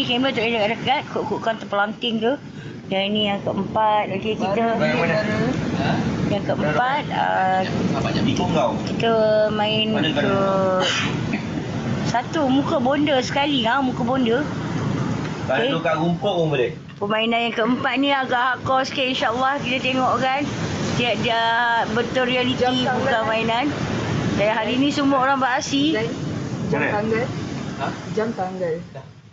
kamera tak boleh dekat. Kok terpelanting tu. Yang ini yang keempat. Okey, kita yang keempat kita main ke satu muka bonda sekali. Muka bonda. Kalau kat rumput pun boleh. Permainan yang keempat ni agak hardcore sikit, insyaAllah. Kita tengok kan. Dia betul realiti, bukan mainan. Dan hari ni semua orang beraksi. Jam tanggal. Jam tanggal.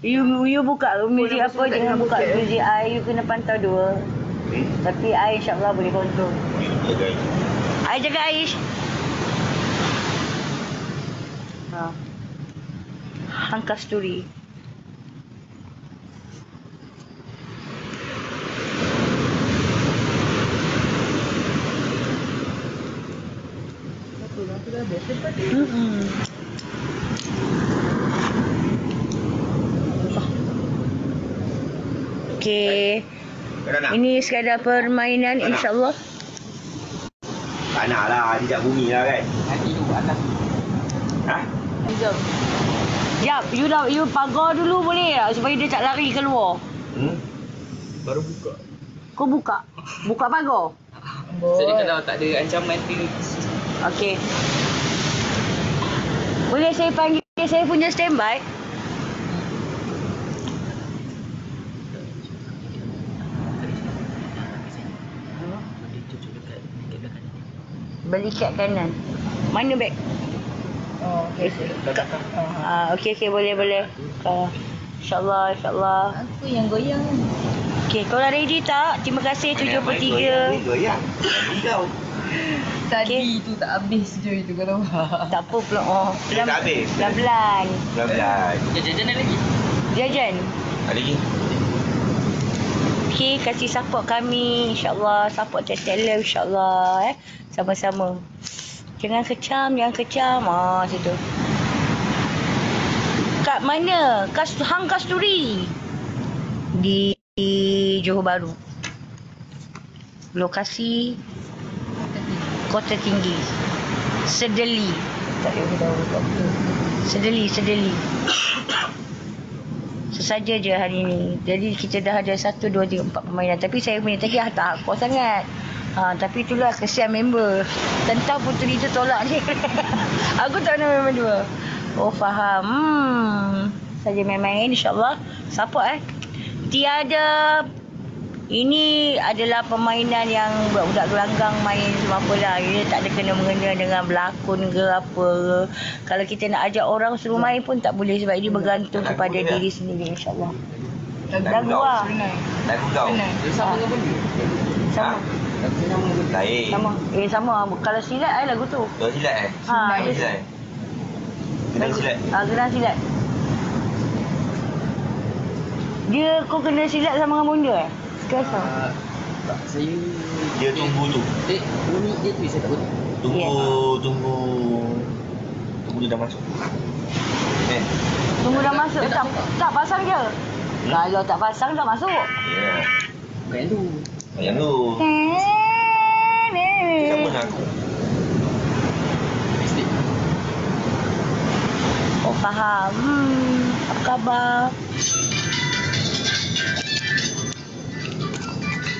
You buka muzik apa, jangan buka muzik I. You kena pantau dua. Tapi I insyaAllah boleh kontrol. I jaga Aish. Hang Kasturi. Okey. Ini sekadar permainan, insyaAllah. Tak nak lah, dia bumi lah kan. Nanti tu atas. Jap, you pagar dulu boleh tak? Supaya dia tak lari keluar. Baru buka. Kau buka? Buka pagar? Jadi kalau tak ada ancaman dia. Okey. Boleh saya panggil saya punya standby? Beli kat kanan. Mana beg? Okey, boleh. InsyaAllah. Aku yang goyang. Okey, korang ready tak? Terima kasih 73. Goyang. Tadi tu tak habis je itu kalau. Tak apa pula. Tak habis. Pelan-pelan. Jajan lagi. Jajan. Ada lagi. Okey, kasih support kami. InsyaAllah. Support Teteler insyaAllah. Sama-sama. Jangan kecam. Situ. Kat mana? Hang Kasturi. Di Johor Bahru. Lokasi Kota Tinggi. Sedeli. Tak boleh tahu apa. Sedeli. Sesaja je hari ni. Jadi kita dah ada 1, 2, 3, 4 permainan. Tapi saya punya tadi tak hardcore sangat. Tapi itulah kesian member. Tentang puteri tu tolak ni. Aku tak nak member dua. Oh faham. Saja main-main insyaAllah. Support Tiada. Ini adalah permainan yang budak-budak gelanggang main semua apalah. Dia tak ada kena-mengena dengan berlakon ke apa. Kalau kita nak ajak orang suruh main pun tak boleh. Sebab dia bergantung kepada diri sendiri insyaAllah. Lagu lah. Lagu kau. Sama dengan benda. Sama. Lain. Sama. Kalau silat lagu tu. Silat silat. Kena silat. Kau kena silat sama dengan bonda Biasa. Tak, saya dia tunggu tu. Bunyi dia tu saya tak betul. Tunggu dia dah masuk. Tunggu dah masuk. Tak pasang je. Kalau tak pasang dah masuk. Ya. Bukan yang tu. Yang tu. Siapa nak aku? Oh faham. Apa khabar?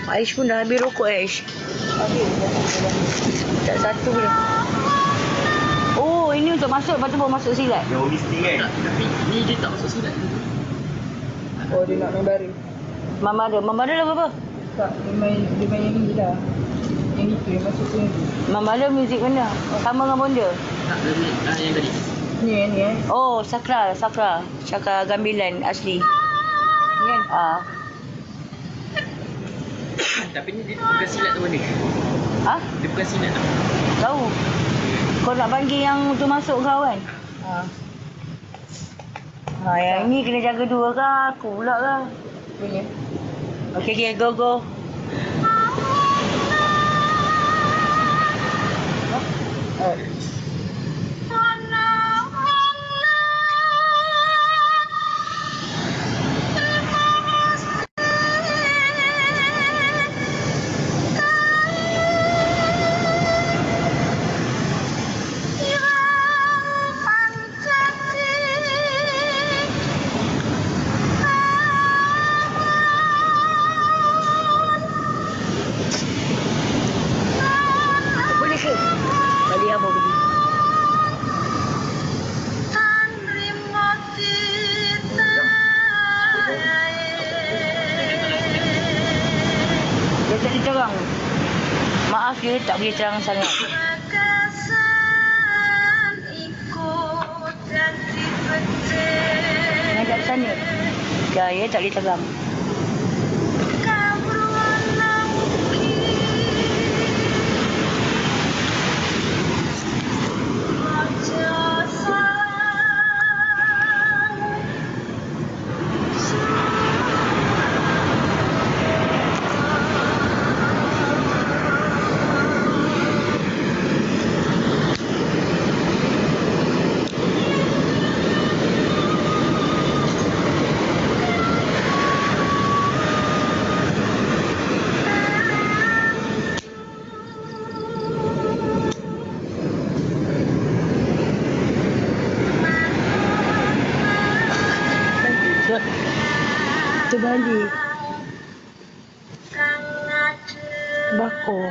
Aish pun dah habis rokok Aish. Tak satu boleh. Oh ini untuk masuk, lepas tu baru masuk silat. Dia holistik kan? Tapi ni dia tak masuk silat. Oh dia nak main baru. Mama ada lagu apa? Tak, dia main yang ni dah. Yang itu yang masuk tu. Mama ada muzik mana? Sama dengan bonda? Tak, yang tadi. Ni Oh, Sakra Gambilan asli. Ni kan? Tapi ni dia bukan silat tu mana? Dia bukan silat tak? Tahu. Kau nak panggil yang tu masuk kau kan? Yang ni kena jaga dua kah? Aku pula kah? Boleh. Okey, go. Maaf dia tak boleh terang sangat. Menghadap sana. Gaya tak boleh terang. Terbalik. Bakor.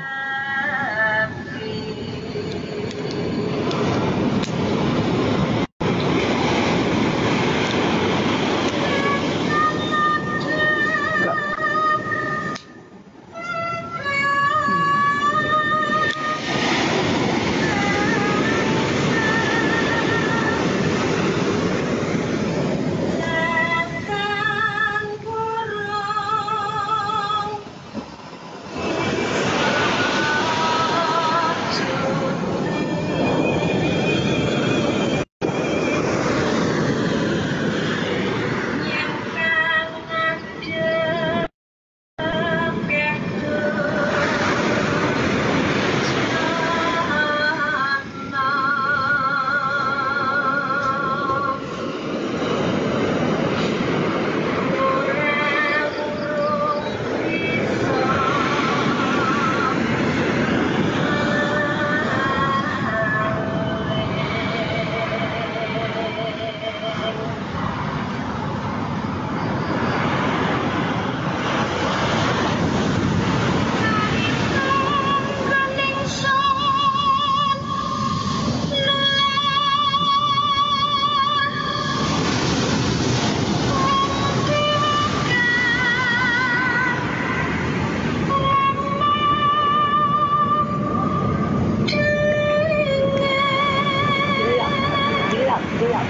Gelap.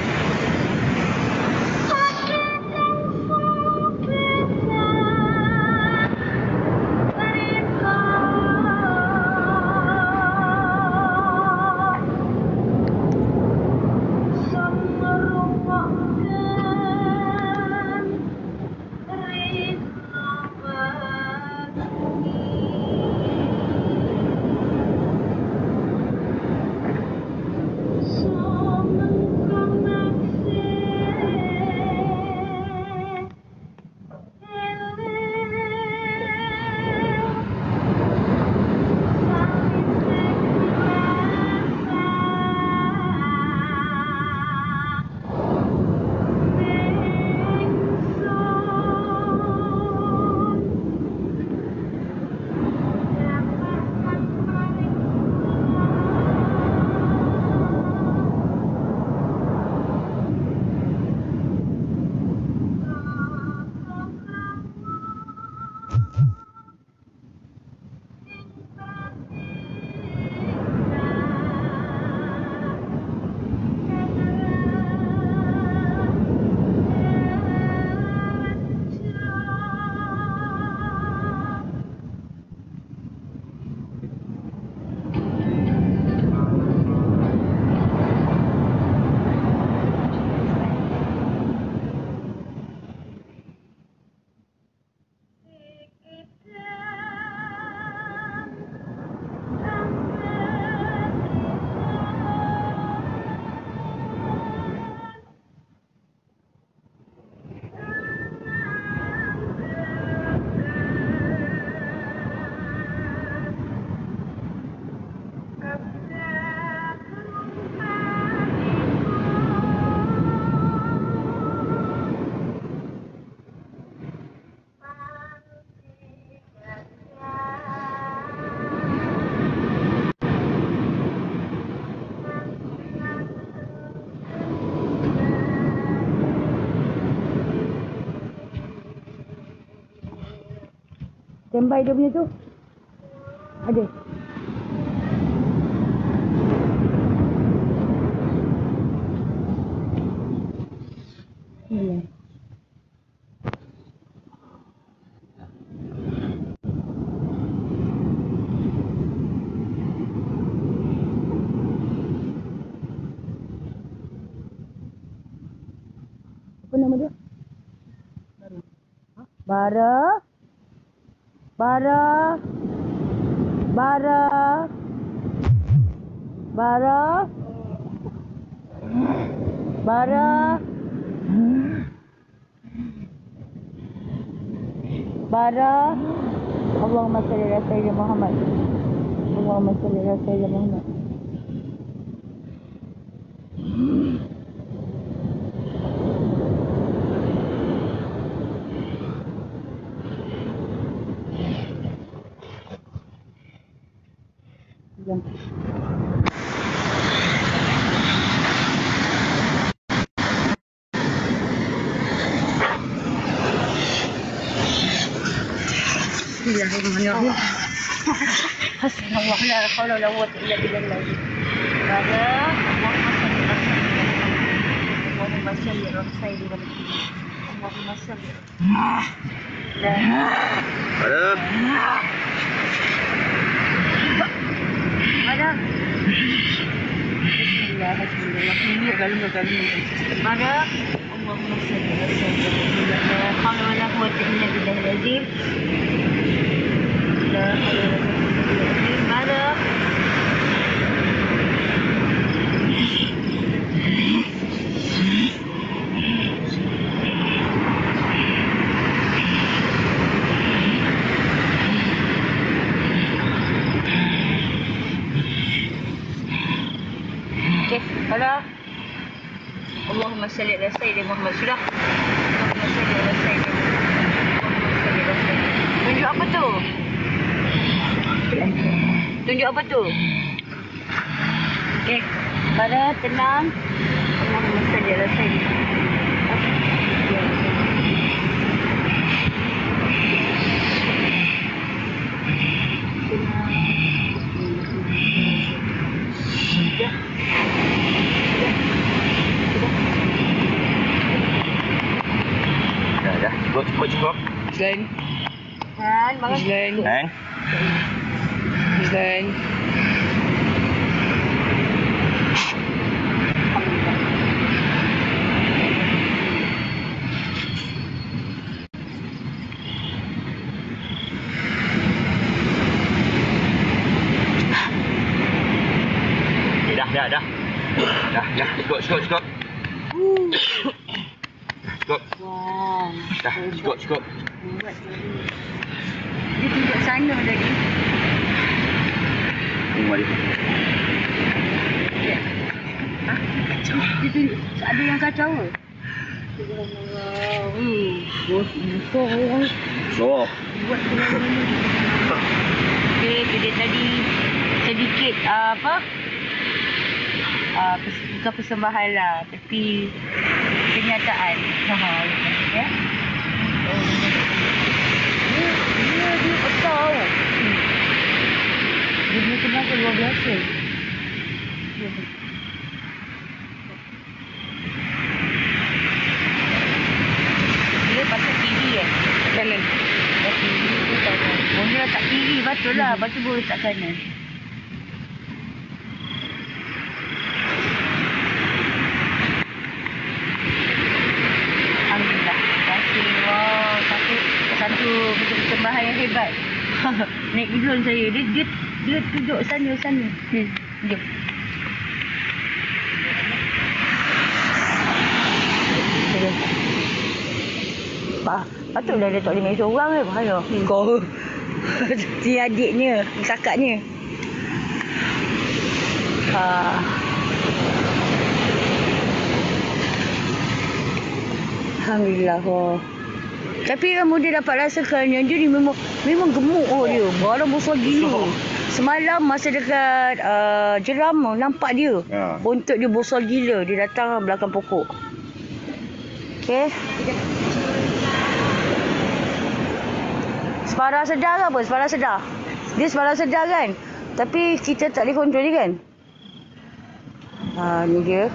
Standby dia punya tu. Ada. Iya. Apa nama dia? Bara. Bara. Bara. Bara. Bara. Bara. Allahumma salli ala sayyidina Muhammad. Allahumma salli ala sayyidina Muhammad. Jom. Bismillahirrahmanirrahim. Hasbunallah la haula wala quwwata illa billah. Bara, Allahumma salli ala sayyidina Muhammad. Allahumma salli. Ada. Bara. Bismillahirrahmanirrahim. Bara, Allahumma salli ala sayyidina Muhammad. La haula wala quwwata illa billah. La haula wala quwwata illa billah. Bara. Okey, bara. Allahumma salli ala sayyidina Muhammad. Sudah. Allahumma salli ala sayyidina Muhammad. Tunjuk apa tu? Tunjuk apa tu? Okey, bara tenang. Allahumma salli ala sayyidina Dah. Cukup. Izlan. Dan bangun. Izlan. Kan? Izlan. Dah. Cukup. Cukup. Wah. Dah, cukup. Buat tadi. Dia tunjuk sana tadi. Mari. Ya. Ah, kacau. Dia tunjuk. Ada yang kacau ke? Bos, musuh. So. Buat benda-benda. Okey, dia tadi sedikit bukan persembahan lah, tapi kenyataan. Ya. Dia besar. Dia punya tenaga luar biasa. Dia patut kiri Kanan. Kiri tu kanan. Boleh letak kiri, betul lah. Lepas tu boleh letak kanan. Alhamdulillah. Terima kasih. Wow, satu persembahan yang hebat. Naik drone saya. Dia duduk sana. Jom. Patutlah dia tak boleh main seorang ke. Bahaya. Kau. Si adiknya, kakaknya. Alhamdulillah. Tapi kamu dia dapat rasakan yang dia ni memang gemuk dia. Barang besar gila. Semalam masa dekat jeram nampak dia. Ya. Bontot dia besar gila. Dia datang belakang pokok. Okey. Separa sedar ke apa? Separa sedar? Dia semalam sedar kan? Tapi kita tak boleh kontrol dia kan? Ni dia.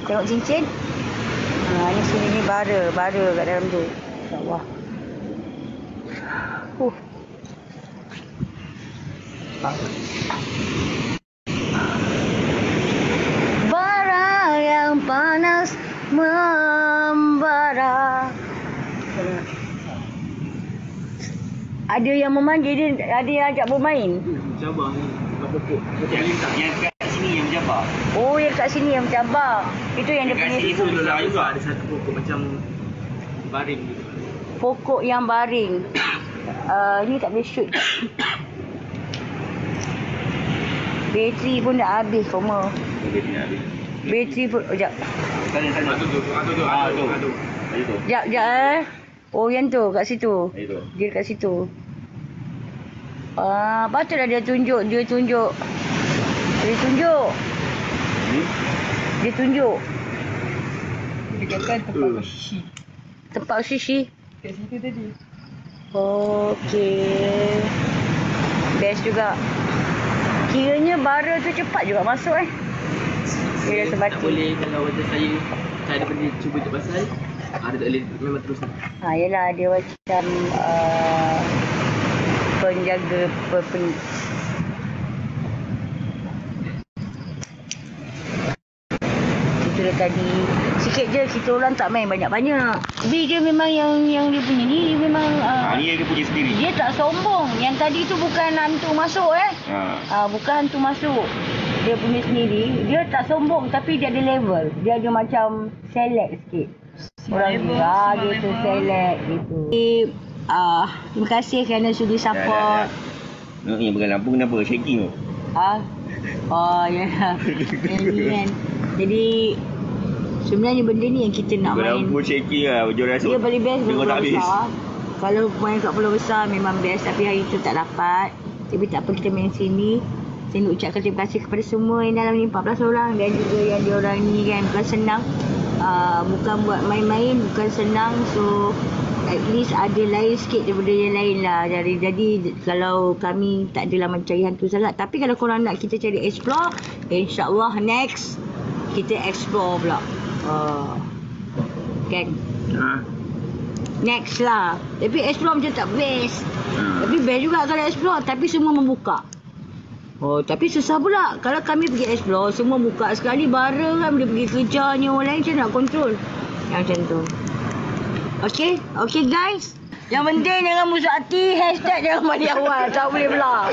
Tengok cincin. Ni sini ni bara kat dalam tu. InsyaAllah. Bara yang panas membara. Ada yang memanggil dia, ada yang ajak bermain. Mencabar ni. Pokok. Yang kat sini yang mencabar. Oh, yang kat sini yang mencabar. Itu yang dia Kat punya sini pun besar juga. Ada satu pokok macam baring gitu. pokok yang baring. Ni tak boleh shoot. Bateri pun dah habis, Koma. Bateri pun, sekejap. Sana. Tu. Tu. Sekejap. Oh, yang tu, kat situ. Itu. Dia kat situ. Patutlah dia tunjuk. Dia tunjuk. Dia katakan tempat sushi. Tempat sushi. Kat situ tadi. Okey. Best juga. Kiranya bara tu cepat juga masuk Dia dah Tak sebati. boleh kalau macam saya tak ada benda cuba tu pasal. Ada tak boleh memang terus. Yelah dia macam penjaga itu dah tadi. Sikit je kita orang tak main banyak-banyak. Tapi dia memang yang dia punya ni, dia memang Ni dia punya sendiri. dia tak sombong. Yang tadi tu bukan hantu masuk bukan hantu masuk. Dia punya sendiri. Dia tak sombong tapi dia ada level. Dia ada macam select sikit. Orang dia tu select gitu. Terima kasih kerana sudi support. Ni bukan lampu kenapa? Shaking tu. Ya. Ini kan. Jadi sebenarnya benda ni yang kita nak Bukan main. lampu shaking lah. Jual rasa. Dia paling best kat Tengok tak Pulau habis. Besar. Kalau main kat Pulau Besar memang best. Tapi hari tu tak dapat. Tapi tak apa, kita main sini. Saya nak ucapkan terima kasih kepada semua yang dalam ni 14 orang. Dan juga yang diorang ni kan bukan senang. Bukan buat main-main. Bukan senang. So at least ada lain sikit daripada yang lain lah. Jadi kalau kami tak adalah mencari hantu sangat. Tapi kalau korang nak kita cari explore, InsyaAllah next kita explore pula. Kan? Next lah. Tapi explore macam tak best. Tapi best juga kalau explore. Tapi semua membuka. Tapi susah pula. Kalau kami pergi explore, semua buka sekali bara kan. Dia pergi kejarnya orang lain, macam nak control. Yang macam tu. Okay guys. Yang penting jangan musuh hati. Hashtag jangan mandi awal. Tak boleh pula.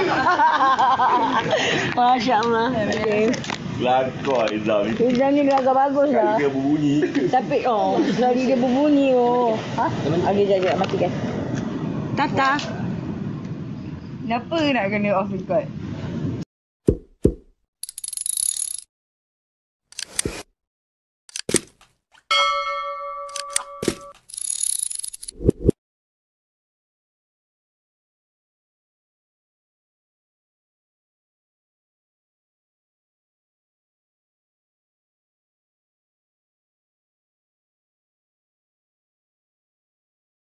Masya Allah. Okay. Kelakar Izam ni. Izam ni agak bagus lah. Dia berbunyi. Tapi sekali dia berbunyi Ada matikan. Tata. Kenapa nak kena off record?